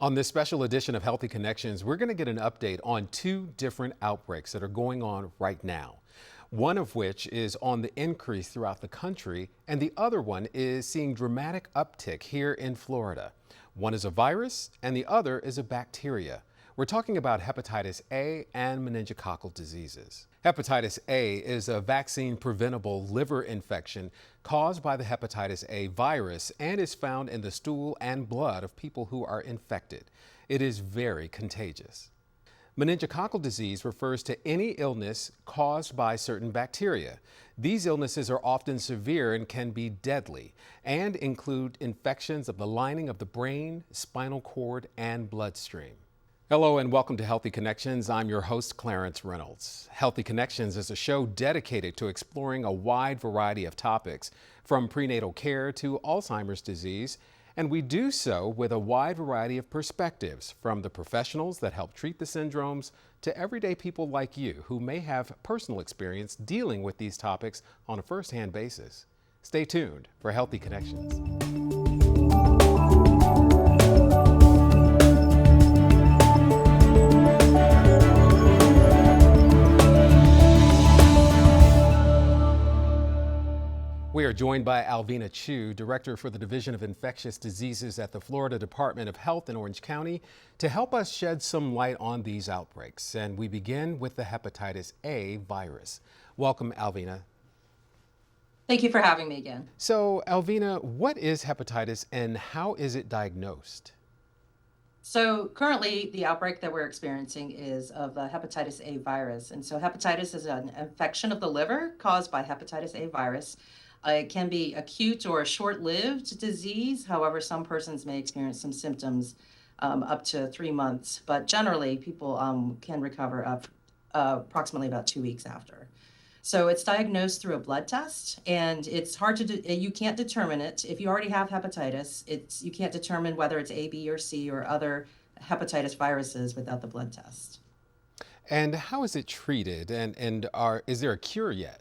On this special edition of Healthy Connections, we're going to get an update on two different outbreaks that are going on right now. One of which is on the increase throughout the country, and the other one is seeing dramatic uptick here in Florida. One is a virus, and the other is a bacteria. We're talking about hepatitis A and meningococcal diseases. Hepatitis A is a vaccine-preventable liver infection caused by the hepatitis A virus and is found in the stool and blood of people who are infected. It is very contagious. Meningococcal disease refers to any illness caused by certain bacteria. These illnesses are often severe and can be deadly and include infections of the lining of the brain, spinal cord, and bloodstream. Hello and welcome to Healthy Connections. I'm your host, Clarence Reynolds. Healthy Connections is a show dedicated to exploring a wide variety of topics, from prenatal care to Alzheimer's disease, and we do so with a wide variety of perspectives, from the professionals that help treat the syndromes to everyday people like you who may have personal experience dealing with these topics on a first-hand basis. Stay tuned for Healthy Connections. We are joined by Alvina Chu, Director for the Division of Infectious Diseases at the Florida Department of Health in Orange County, to help us shed some light on these outbreaks. And we begin with the hepatitis A virus. Welcome, Alvina. Thank you for having me again. So, Alvina, what is hepatitis and how is it diagnosed? So currently the outbreak that we're experiencing is of the hepatitis A virus. And so hepatitis is an infection of the liver caused by hepatitis A virus. It can be acute or a short-lived disease. However, some persons may experience some symptoms up to 3 months, but generally people can recover up approximately about 2 weeks after. So it's diagnosed through a blood test, and it's hard to you can't determine it. If you already have hepatitis, you can't determine whether it's A, B, or C or other hepatitis viruses without the blood test. And how is it treated? And is there a cure yet?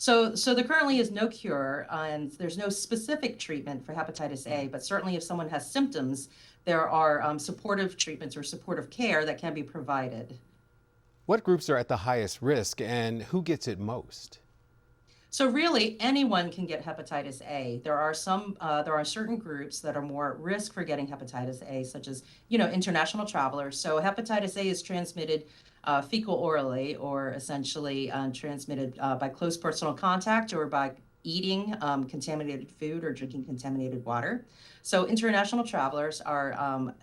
So there currently is no cure, and there's no specific treatment for hepatitis A, but certainly if someone has symptoms, there are supportive treatments or supportive care that can be provided. What groups are at the highest risk and who gets it most? So really, anyone can get hepatitis A. There are certain groups that are more at risk for getting hepatitis A, such as, international travelers. So hepatitis A is transmitted fecal orally, or essentially transmitted by close personal contact or by eating contaminated food or drinking contaminated water. So international travelers are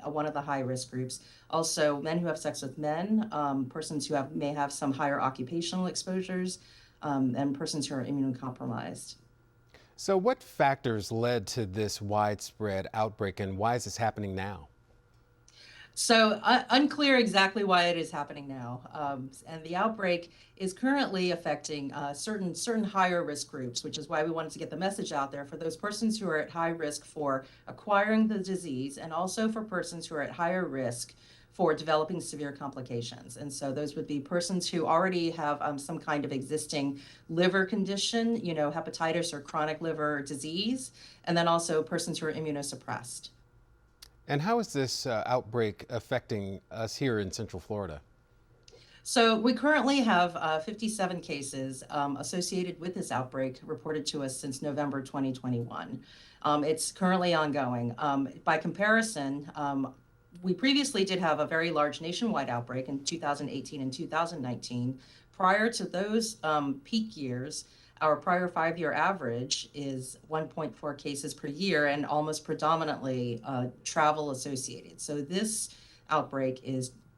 one of the high risk groups. Also, men who have sex with men, persons who may have some higher occupational exposures, and persons who are immunocompromised. So what factors led to this widespread outbreak, and why is this happening now? So unclear exactly why it is happening now. And the outbreak is currently affecting certain higher risk groups, which is why we wanted to get the message out there for those persons who are at high risk for acquiring the disease, and also for persons who are at higher risk for developing severe complications. And so those would be persons who already have some kind of existing liver condition, hepatitis or chronic liver disease, and then also persons who are immunosuppressed. And how is this outbreak affecting us here in Central Florida? So we currently have 57 cases associated with this outbreak reported to us since November 2021. It's currently ongoing. By comparison, we previously did have a very large nationwide outbreak in 2018 and 2019. Prior to those peak years, our prior 5-year average is 1.4 cases per year, and almost predominantly travel associated. So this outbreak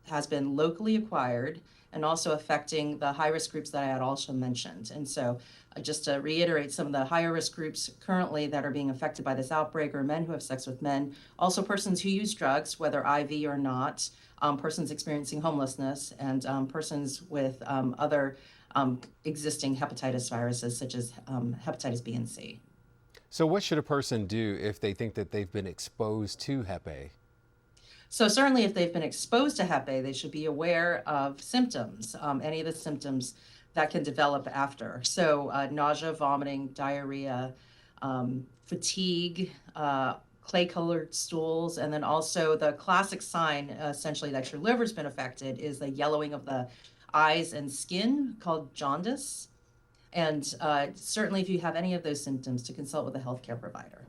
has been locally acquired and also affecting the high risk groups that I had also mentioned. And so just to reiterate, some of the higher risk groups currently that are being affected by this outbreak are men who have sex with men, also persons who use drugs, whether IV or not, persons experiencing homelessness, and persons with other existing hepatitis viruses such as hepatitis B and C. So what should a person do if they think that they've been exposed to Hep A? So certainly if they've been exposed to Hep A, they should be aware of symptoms, any of the symptoms that can develop after. So nausea, vomiting, diarrhea, fatigue, clay-colored stools, and then also the classic sign, essentially, that your liver's been affected is the yellowing of the eyes and skin called jaundice. And certainly, if you have any of those symptoms, to consult with a healthcare provider.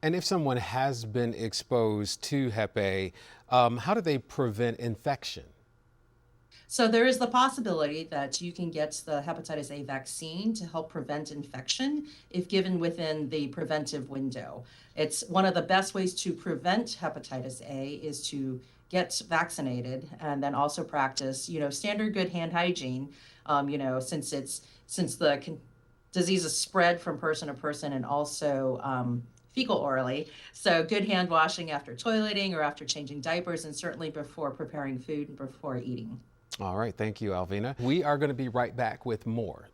And if someone has been exposed to Hep A, how do they prevent infection? So there is the possibility that you can get the hepatitis A vaccine to help prevent infection if given within the preventive window. It's one of the best ways to prevent hepatitis A is to get vaccinated and then also practice, standard good hand hygiene, since the disease is spread from person to person and also fecal orally. So good hand washing after toileting or after changing diapers, and certainly before preparing food and before eating. All right, thank you, Alvina. We are going to be right back with more.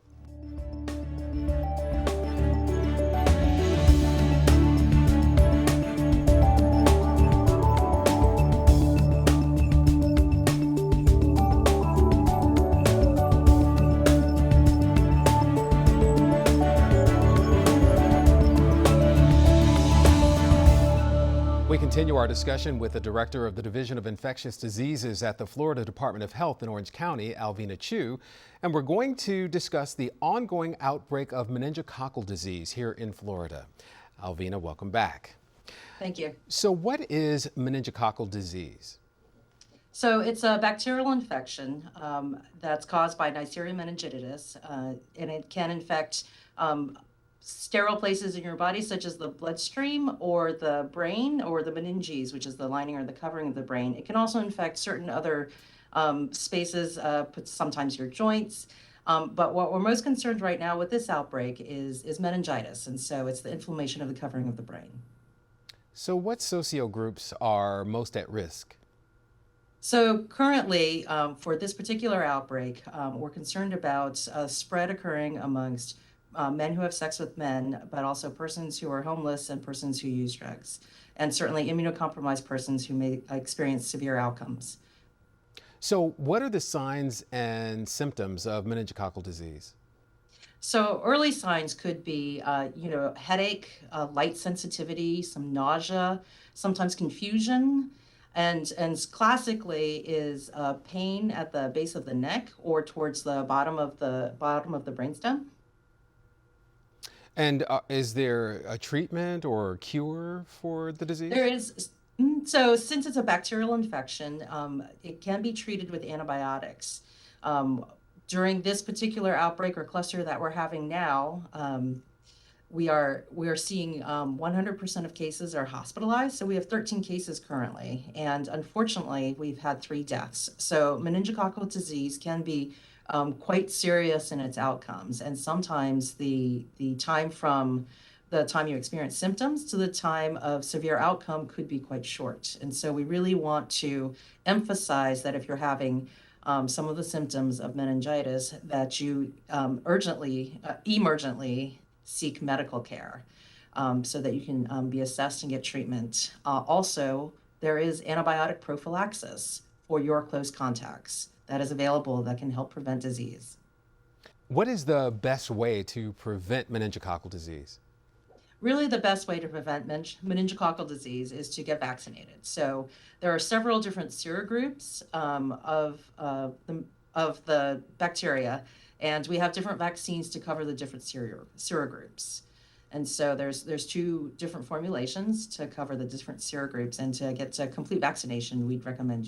We continue our discussion with the director of the Division of Infectious Diseases at the Florida Department of Health in Orange County, Alvina Chu, and we're going to discuss the ongoing outbreak of meningococcal disease here in Florida. Alvina, welcome back. Thank you. So what is meningococcal disease? So it's a bacterial infection that's caused by Neisseria meningitidis, and it can infect sterile places in your body, such as the bloodstream or the brain or the meninges, which is the lining or the covering of the brain. It can also infect certain other spaces, sometimes your joints. But what we're most concerned right now with this outbreak is meningitis, and so it's the inflammation of the covering of the brain. So what socio groups are most at risk? So currently, for this particular outbreak, we're concerned about spread occurring amongst men who have sex with men, but also persons who are homeless and persons who use drugs, and certainly immunocompromised persons who may experience severe outcomes. So what are the signs and symptoms of meningococcal disease? So early signs could be, headache, light sensitivity, some nausea, sometimes confusion, and classically is pain at the base of the neck or towards the bottom of the brainstem. And is there a treatment or a cure for the disease? There is. So since it's a bacterial infection, it can be treated with antibiotics. During this particular outbreak or cluster that we're having now, we are seeing 100% of cases are hospitalized. So we have 13 cases currently, and unfortunately, we've had 3 deaths. So meningococcal disease can be quite serious in its outcomes, and sometimes the time from the time you experience symptoms to the time of severe outcome could be quite short. And so we really want to emphasize that if you're having some of the symptoms of meningitis, that you emergently seek medical care so that you can be assessed and get treatment. Also, there is antibiotic prophylaxis for your close contacts that is available that can help prevent disease. What is the best way to prevent meningococcal disease? Really, the best way to prevent meningococcal disease is to get vaccinated. So there are several different serogroups of the bacteria, and we have different vaccines to cover the different serogroups. And so there's 2 different formulations to cover the different serogroups, and to get to complete vaccination, we'd recommend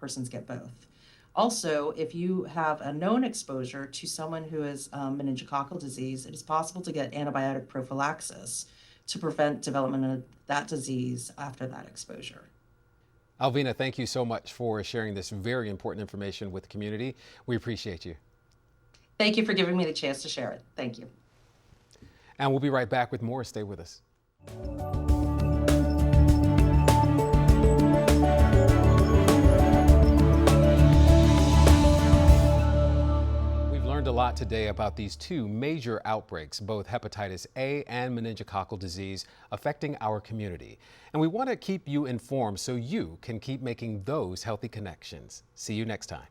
persons get both. Also, if you have a known exposure to someone who has meningococcal disease, it is possible to get antibiotic prophylaxis to prevent development of that disease after that exposure. Alvina, thank you so much for sharing this very important information with the community. We appreciate you. Thank you for giving me the chance to share it. Thank you. And we'll be right back with more. Stay with us. A lot today about these 2 major outbreaks, both hepatitis A and meningococcal disease, affecting our community. And we want to keep you informed so you can keep making those healthy connections. See you next time.